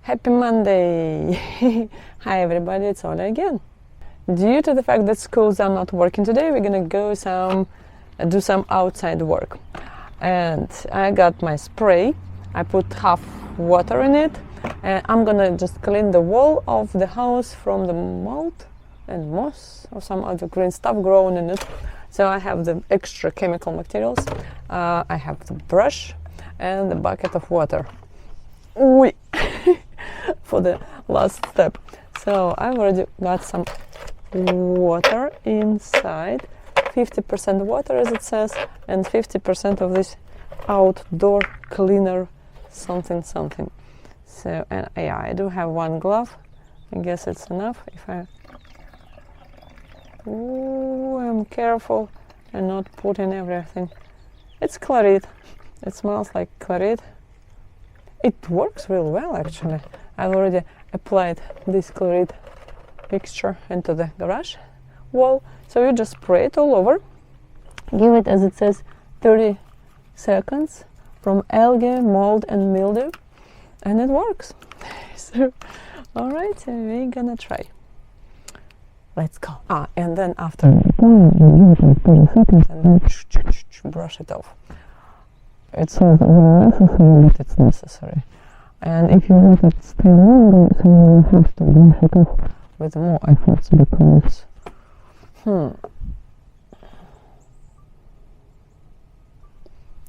Happy Monday! Hi everybody, it's Ola again. Due to the fact that schools are not working today, we're gonna go do some outside work. And I got my spray. I put half water in it, and I'm gonna just clean the wall of the house from the mold and moss or some other green stuff growing in it. So I have the extra chemical materials. I have the brush and the bucket of water. Ooh. For the last step. So I've already got some water inside, 50% water as it says, and 50% of this outdoor cleaner something. So, and yeah, I do have one glove. I guess it's enough if I'm careful and not put in everything. It's claret. It smells like claret. It works real well actually. I've already applied this claret mixture into the garage wall. So you just spray it all over. Give it, as it says, 30 seconds from algae, mold and mildew, and it works. So, all right, so we're gonna try. Let's go. And then after give it 30 seconds and then brush it off. It says unnecessary, but it's necessary. And if you let it stay longer, so you will have to brush it off with more efforts because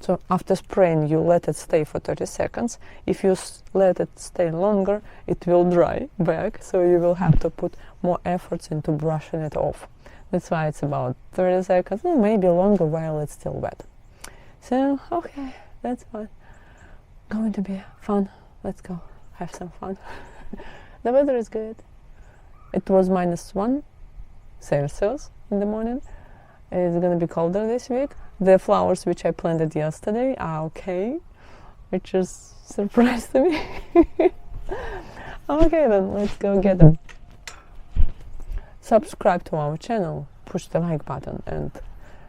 So after spraying, you let it stay for 30 seconds. If you let it stay longer, it will dry back, so you will have to put more efforts into brushing it off. That's why it's about 30 seconds, or maybe longer while it's still wet. So, okay, that's fine. Going to be fun. Let's go have some fun. The weather is good. It was -1 Celsius in the morning. It's going to be colder this week. The flowers which I planted yesterday are okay, which is a surprise to me. Okay, then let's go get them. Subscribe to our channel, push the like button and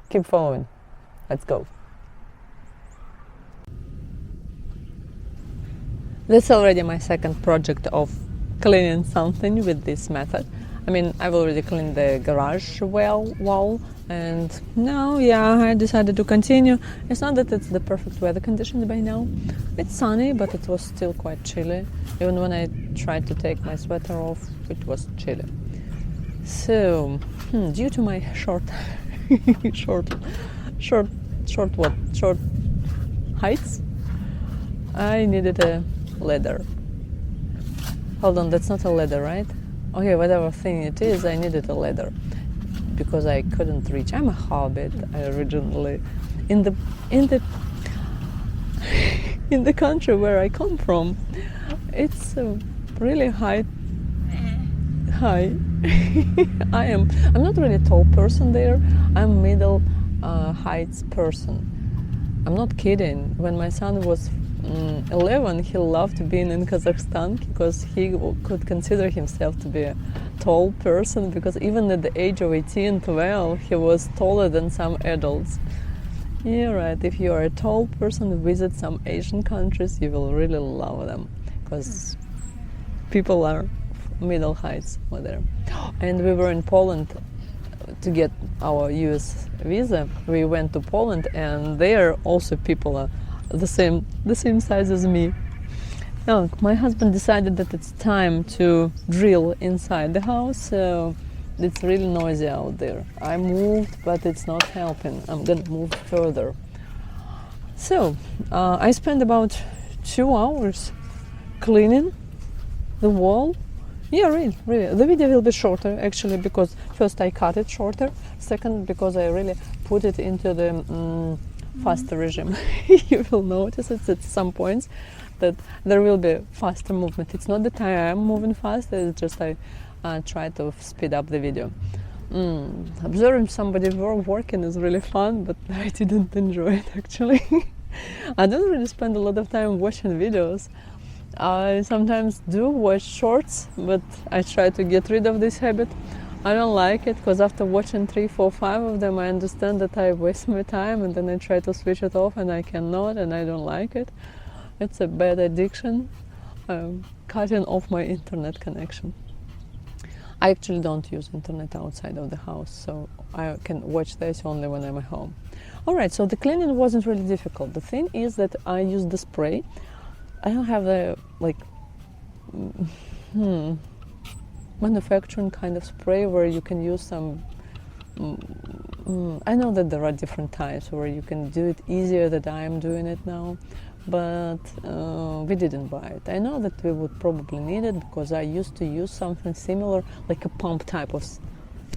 keep following. Let's go. This is already my second project of cleaning something with this method. I mean, I've already cleaned the garage wall, and now, I decided to continue. It's not that it's the perfect weather conditions by now. It's sunny, but it was still quite chilly. Even when I tried to take my sweater off, it was chilly. So, due to my short heights, I needed a ladder. Hold on, that's not a ladder, right? Okay, whatever thing it is, I needed a ladder because I couldn't reach. I'm a hobbit. I originally in the country where I come from, it's a really high. I'm not really a tall person there. I'm middle heights person. I'm not kidding. When my son was 11, he loved being in Kazakhstan because he could consider himself to be a tall person, because even at the age of 18, 12, he was taller than some adults. Yeah, right. If you are a tall person, visit some Asian countries, you will really love them because people are middle heights over there. And we were in Poland to get our US visa. We went to Poland, and there also people are the same size as me. Now, my husband decided that it's time to drill inside the house, so it's really noisy out there. I moved, but it's not helping. I'm gonna move further. So, I spent about 2 hours cleaning the wall. Yeah, really. The video will be shorter, actually, because first I cut it shorter. Second, because I really put it into the faster regime. You will notice it at some points that there will be faster movement. It's not that I am moving fast, it's just I try to speed up the video. Observing somebody working is really fun, but I didn't enjoy it actually. I don't really spend a lot of time watching videos. I sometimes do watch shorts, but I try to get rid of this habit. I don't like it because after watching 3, 4, 5 of them, I understand that I waste my time, and then I try to switch it off and I cannot, and I don't like it. It's a bad addiction. cutting off my internet connection. I actually don't use internet outside of the house, so I can watch this only when I'm at home. Alright, so the cleaning wasn't really difficult. The thing is that I used the spray. I don't have the manufacturing kind of spray where you can use some I know that there are different types where you can do it easier than I am doing it now, but we didn't buy it. I know that we would probably need it because I used to use something similar, like a pump type of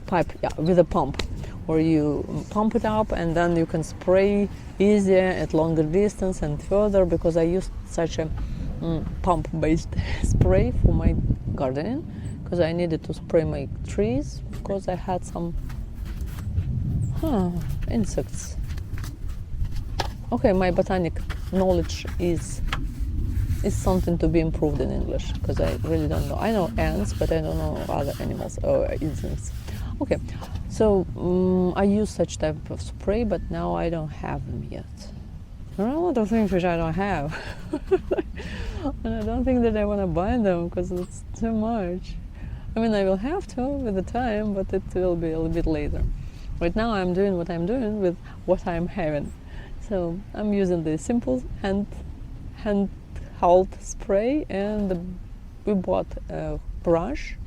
pipe, yeah, with a pump, where you pump it up and then you can spray easier at longer distance and further, because I used such a pump-based spray for my gardening, because I needed to spray my trees because I had some insects. Okay, my botanic knowledge is something to be improved in English, because I really don't know. I know ants, but I don't know other animals or insects. Okay, so I use such type of spray, but now I don't have them yet. There are a lot of things which I don't have. And I don't think that I want to buy them because it's too much. I mean, I will have to with the time, but it will be a little bit later. Right now I'm doing what I'm doing with what I'm having. So I'm using the simple hand-held spray, and we bought a brush.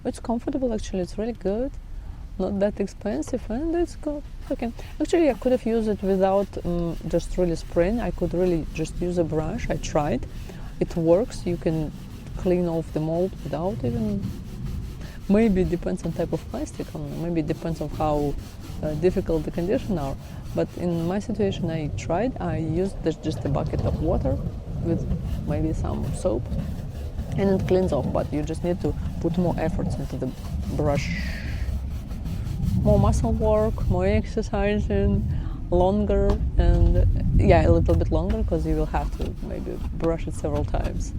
It's comfortable actually, it's really good. Not that expensive, and it's good. Okay. Actually, I could have used it without just really spraying. I could really just use a brush. I tried. It works. You can clean off the mold without even. Maybe it depends on type of plastic, or maybe it depends on how difficult the conditions are. But in my situation, I tried. I used just a bucket of water with maybe some soap, and it cleans off. But you just need to put more efforts into the brush. More muscle work, more exercising, longer, and yeah, a little bit longer, because you will have to maybe brush it several times.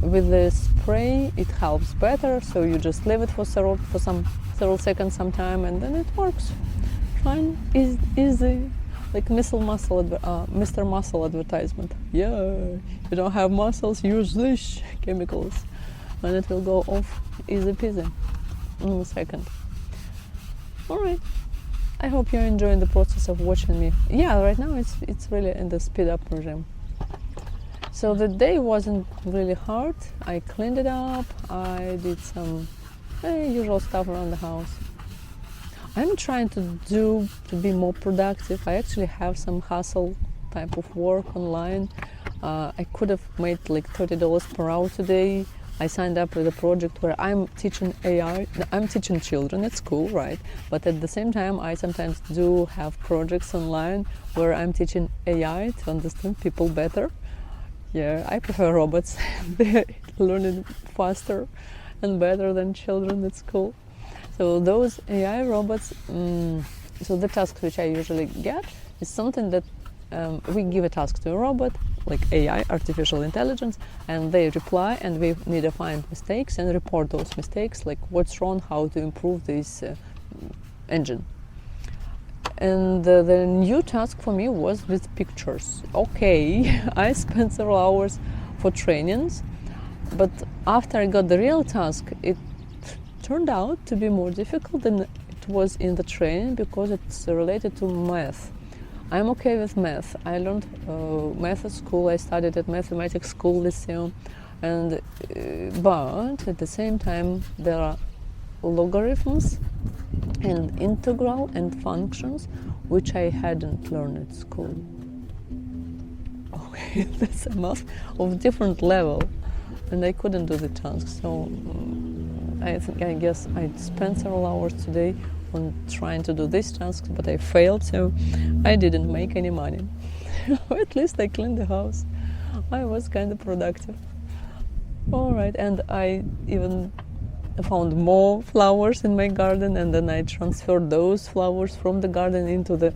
With the spray, it helps better, so you just leave it for several seconds sometime, and then it works fine, easy, like Mr. Muscle advertisement. Yeah, you don't have muscles, use these chemicals, and it will go off easy peasy in a second. Alright, I hope you're enjoying the process of watching me. Yeah, right now it's really in the speed up regime. So the day wasn't really hard. I cleaned it up, I did some usual stuff around the house. I'm trying to be more productive. I actually have some hustle type of work online. I could have made like $30 per hour today. I signed up with a project where I'm teaching AI. I'm teaching children at school, right? But at the same time, I sometimes do have projects online where I'm teaching AI to understand people better. Yeah, I prefer robots. They're learning faster and better than children at school. So those AI robots, so the tasks which I usually get is something that we give a task to a robot, like AI, artificial intelligence, and they reply, and we need to find mistakes and report those mistakes, like what's wrong, how to improve this engine. And the new task for me was with pictures. Okay, I spent several hours for trainings, but after I got the real task, it turned out to be more difficult than it was in the training, because it's related to math. I'm okay with math. I learned math at school. I studied at mathematics school, Lyceum, and but at the same time there are logarithms and integral and functions which I hadn't learned at school. Okay, that's a math of different level, and I couldn't do the task. So I guess I spent several hours today on trying to do these tasks, but I failed, so I didn't make any money. At least I cleaned the house. I was kind of productive. All right, and I even found more flowers in my garden, and then I transferred those flowers from the garden into the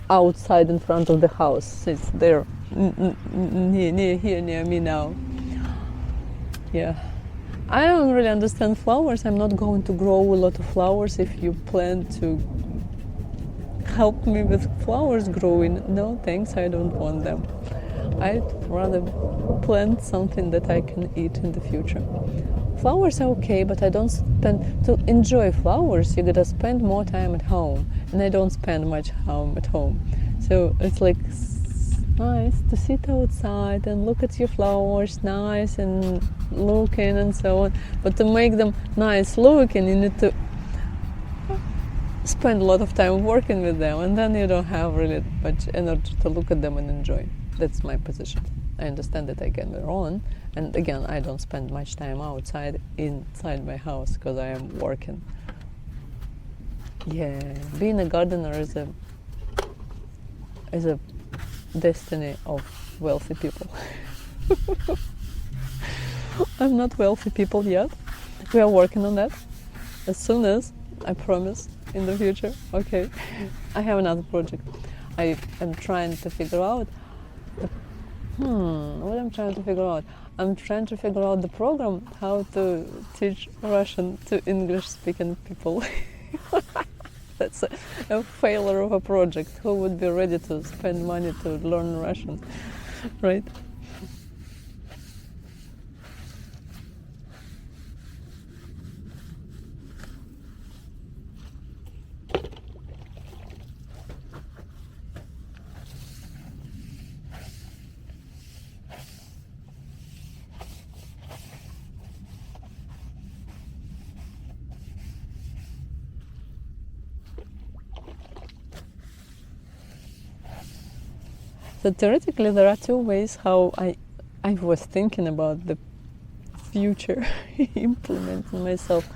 outside in front of the house. It's there, near me now. Yeah. I don't really understand flowers. I'm not going to grow a lot of flowers. If you plan to help me with flowers growing, no thanks, I don't want them. I'd rather plant something that I can eat in the future. Flowers are okay, but I don't spend to enjoy flowers. You gotta spend more time at home, and I don't spend much time at home. So it's like nice to sit outside and look at your flowers, nice and looking and so on. But to make them nice looking, you need to spend a lot of time working with them, and then you don't have really much energy to look at them and enjoy. That's my position. I understand that I can be wrong, and again, I don't spend much time outside inside my house because I am working. Yeah, being a gardener is a destiny of wealthy people. I'm not wealthy people yet. We are working on that. As soon as, I promise, in the future. Okay. I have another project. I am trying to figure out what I'm trying to figure out. I'm trying to figure out the program how to teach Russian to English-speaking people. That's a failure of a project. Who would be ready to spend money to learn Russian, right? So theoretically, there are two ways how I was thinking about the future implementing myself.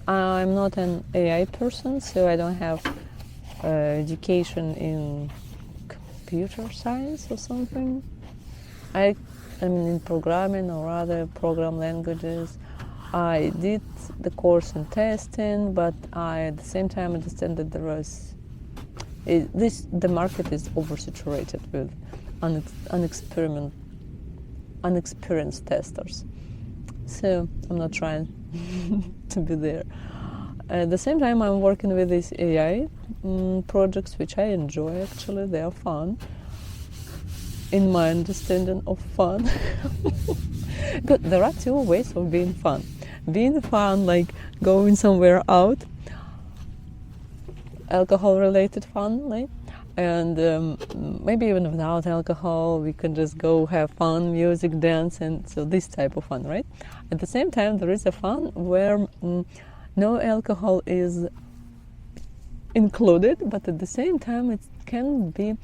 I'm not an AI person, so I don't have education in computer science or something. I am in programming or other program languages. I did the course in testing, but I at the same time understand that the market is oversaturated with unexperienced testers. So I'm not trying to be there. At the same time, I'm working with these AI projects, which I enjoy actually. They are fun, in my understanding of fun. But there are two ways of being fun. Being fun, like going somewhere out, alcohol-related fun, right? And maybe even without alcohol, we can just go have fun, music, dance, and so this type of fun, right? At the same time, there is a fun where no alcohol is included, but at the same time, it can be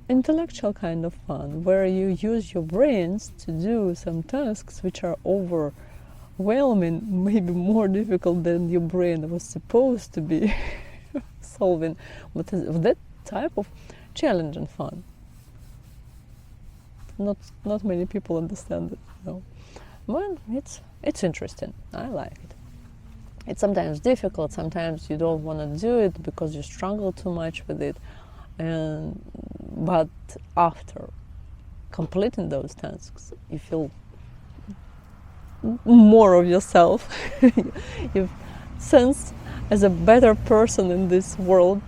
intellectual kind of fun, where you use your brains to do some tasks which are overwhelming, maybe more difficult than your brain was supposed to be solving. But that type of challenge and fun. Not many people understand it. Well, it's interesting. I like it. It's sometimes difficult. Sometimes you don't want to do it because you struggle too much with it. But after completing those tasks, you feel more of yourself. You sense as a better person in this world,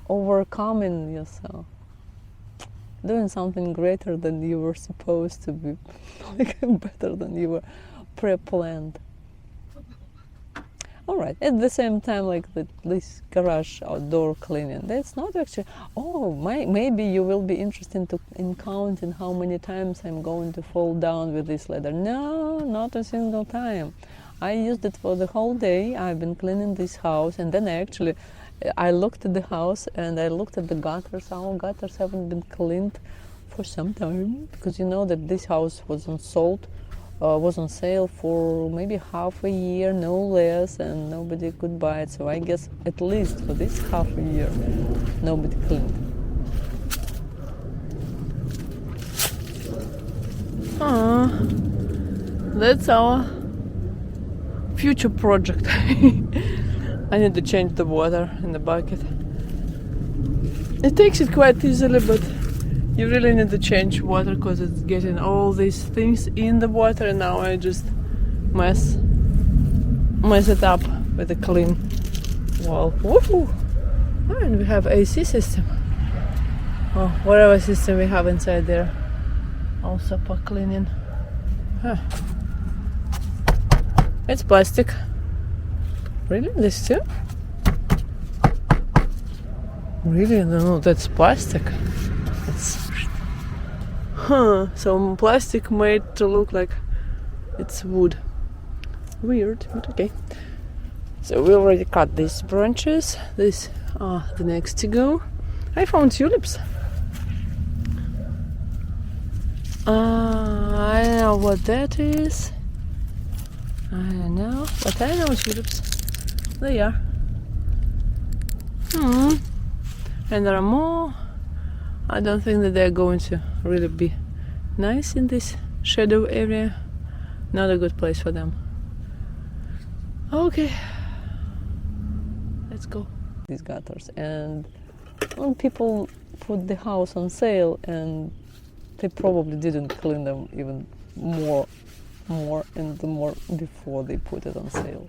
overcoming yourself, doing something greater than you were supposed to be, like better than you were pre-planned. All right. At the same time, like this garage outdoor cleaning, that's not actually. Maybe you will be interested in counting how many times I'm going to fall down with this ladder. No, not a single time. I used it for the whole day. I've been cleaning this house, and then I looked at the house and I looked at the gutters. Our gutters haven't been cleaned for some time because you know that this house was on sale for maybe half a year, no less, and nobody could buy it. So I guess at least for this half a year, nobody cleaned. That's our future project. I need to change the water in the bucket. It takes it quite easily, but you really need to change water because it's getting all these things in the water, and now I just mess it up with a clean wall. Woohoo! Oh, and we have AC system. Oh, whatever system we have inside there. Also for cleaning. Huh. It's plastic. Really? This too? Really? No, that's plastic. It's... Huh. So plastic made to look like it's wood. Weird, but okay. So we already cut these branches. These are the next to go. I found tulips. I don't know what that is. I don't know, but I know tulips. They are. And there are more. I don't think that they're going to really be nice in this shadow area. Not a good place for them. Okay, let's go. These gutters, and when people put the house on sale, and they probably didn't clean them even more before they put it on sale.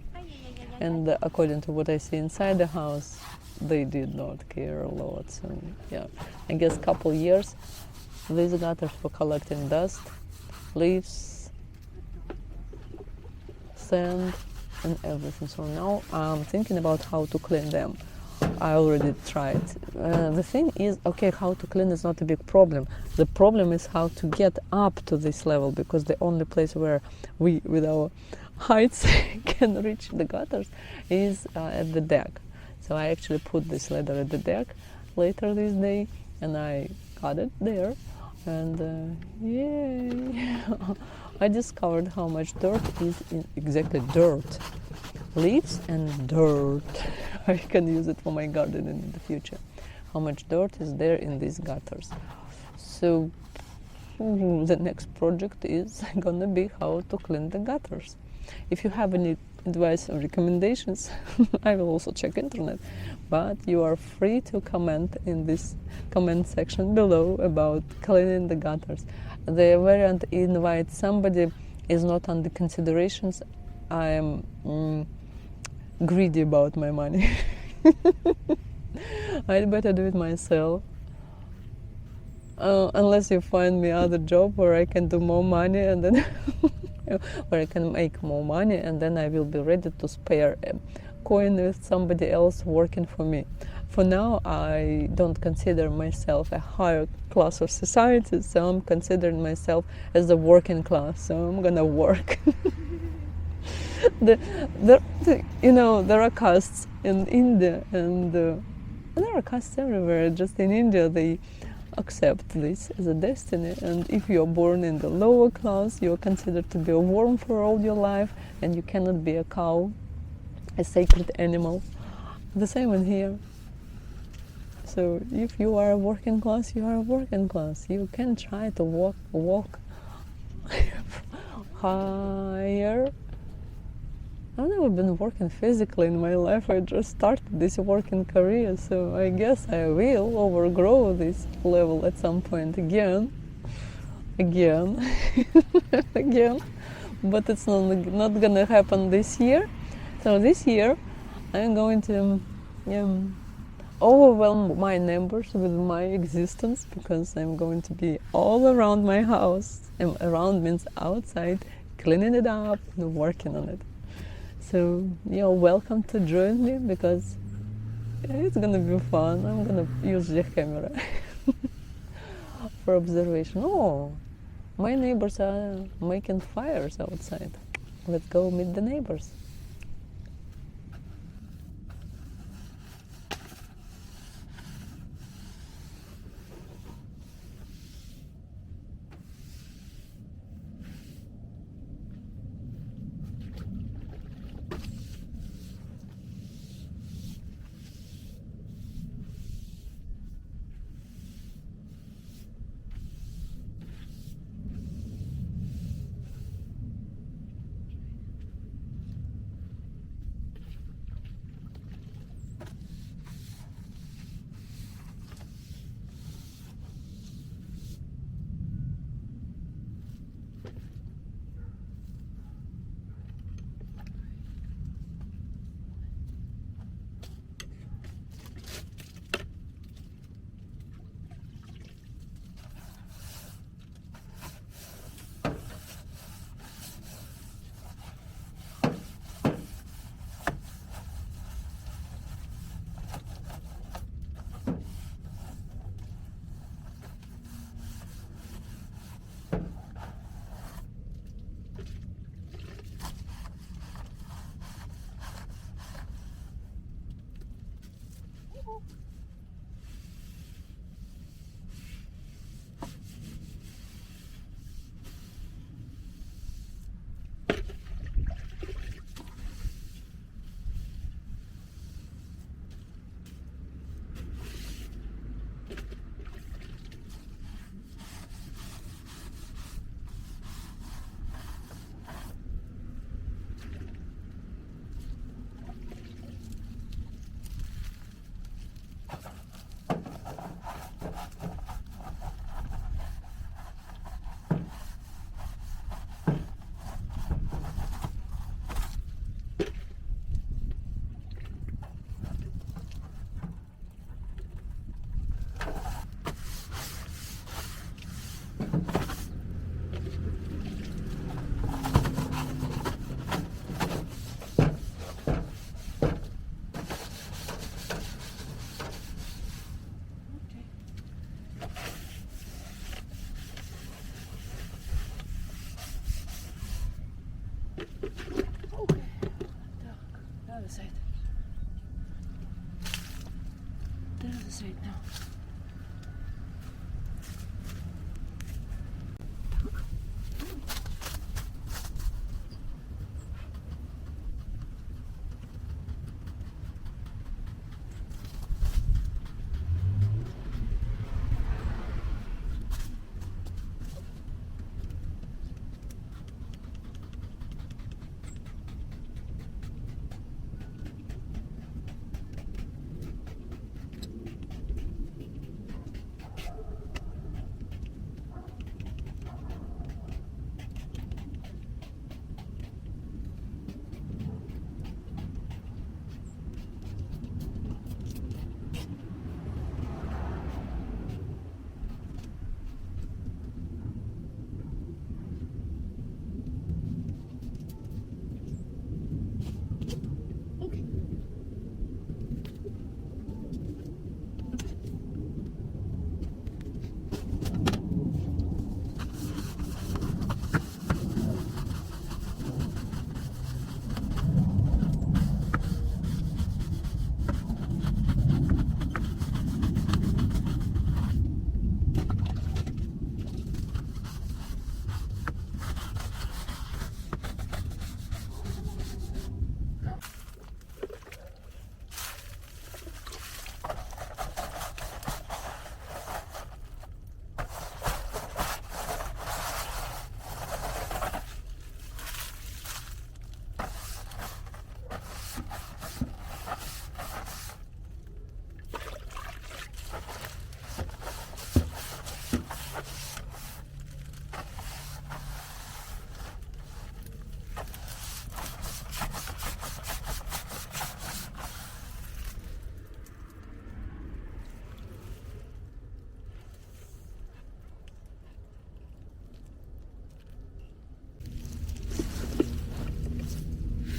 And according to what I see inside the house, they did not care a lot. So yeah, I guess couple years these gutters were collecting dust, leaves, sand, and everything. So now I'm thinking about how to clean them. I already tried. The thing is, okay, how to clean is not a big problem. The problem is how to get up to this level, because the only place where we, with our heights, can reach the gutters is at the deck. So I actually put this ladder at the deck later this day, and I got it there, and yay! I discovered how much dirt is in exactly dirt. Leaves and dirt. I can use it for my gardening in the future. How much dirt is there in these gutters. So the next project is gonna be how to clean the gutters. If you have any advice or recommendations, I will also check internet, but you are free to comment in this comment section below about cleaning the gutters. The variant invite somebody is not under considerations. I am greedy about my money. I'd better do it myself. Unless you find me other job where I can do more money, and then where I can make more money, and then I will be ready to spare a coin with somebody else working for me. For now, I don't consider myself a higher class of society, so I'm considering myself as a working class. So I'm gonna work. There are castes in India, and there are castes everywhere. Just in India, they accept this as a destiny, and if you're born in the lower class, you're considered to be a worm for all your life, and you cannot be a cow, a sacred animal. The same in here. So if you are a working class, you are a working class. You can try to walk higher. I've never been working physically in my life. I just started this working career, so I guess I will overgrow this level at some point again. Again. But it's not gonna happen this year. So this year I'm going to overwhelm my neighbors with my existence, because I'm going to be all around my house. And around means outside, cleaning it up and working on it. So you're welcome to join me, because it's gonna be fun. I'm gonna use the camera for observation. Oh, my neighbors are making fires outside. Let's go meet the neighbors.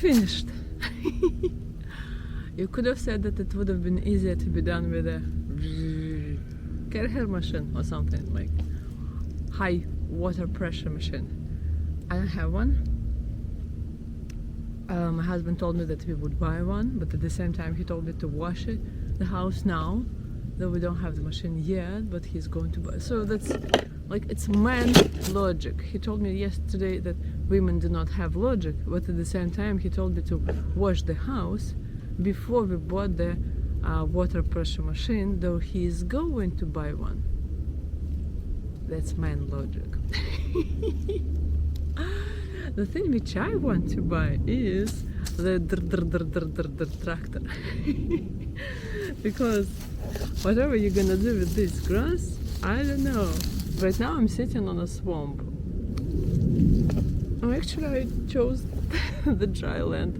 finished. You could have said that it would have been easier to be done with a hair machine or something like high water pressure machine. I don't have one. My husband told me that we would buy one, but at the same time he told me to wash the house now, though we don't have the machine yet, but he's going to buy. So that's like, it's man logic. He told me yesterday that women do not have logic, but at the same time he told me to wash the house before we bought the water pressure machine, though he is going to buy one. That's man logic. The thing which I want to buy is the tractor. Because whatever you're gonna do with this grass, I don't know. Right now I'm sitting on a swamp. Oh, actually I chose the dry land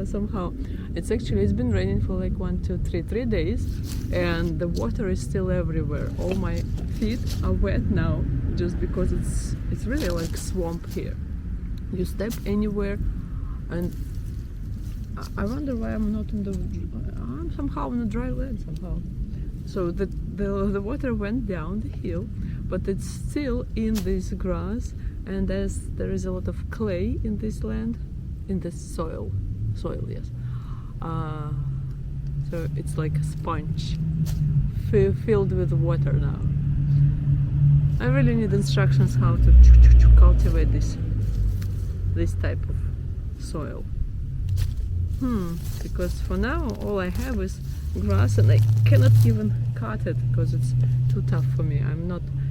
somehow. It's been raining for like 3 days, and the water is still everywhere. All my feet are wet now just because it's really like swamp here. You step anywhere, and I wonder why I'm not on I'm somehow on the dry land somehow. So the water went down the hill, but it's still in this grass, and there is a lot of clay in this land, in this soil, yes. So it's like a sponge filled with water now. I really need instructions how to cultivate this type of soil. Because for now all I have is grass, and I cannot even cut it because it's too tough for me.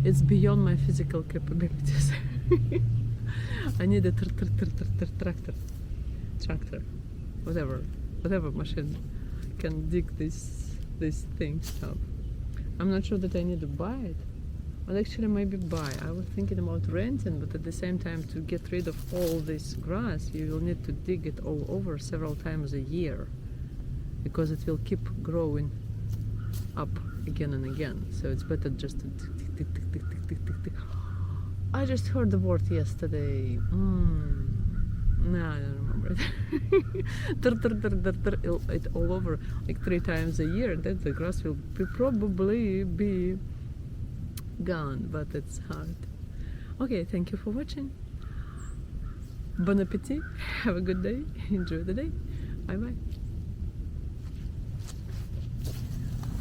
It's beyond my physical capabilities. I need a tractor, whatever machine can dig these things up. I'm not sure that I need to buy it. Well, actually maybe buy. I was thinking about renting, but at the same time, to get rid of all this grass, you will need to dig it all over several times a year, because it will keep growing up again and again. So it's better just to tick. I just heard the word yesterday. No, I don't remember it. It all over like 3 times a year, and then the grass will probably be gone, but it's hard. Okay, thank you for watching. Bon appetit. Have a good day. Enjoy the day. Bye bye.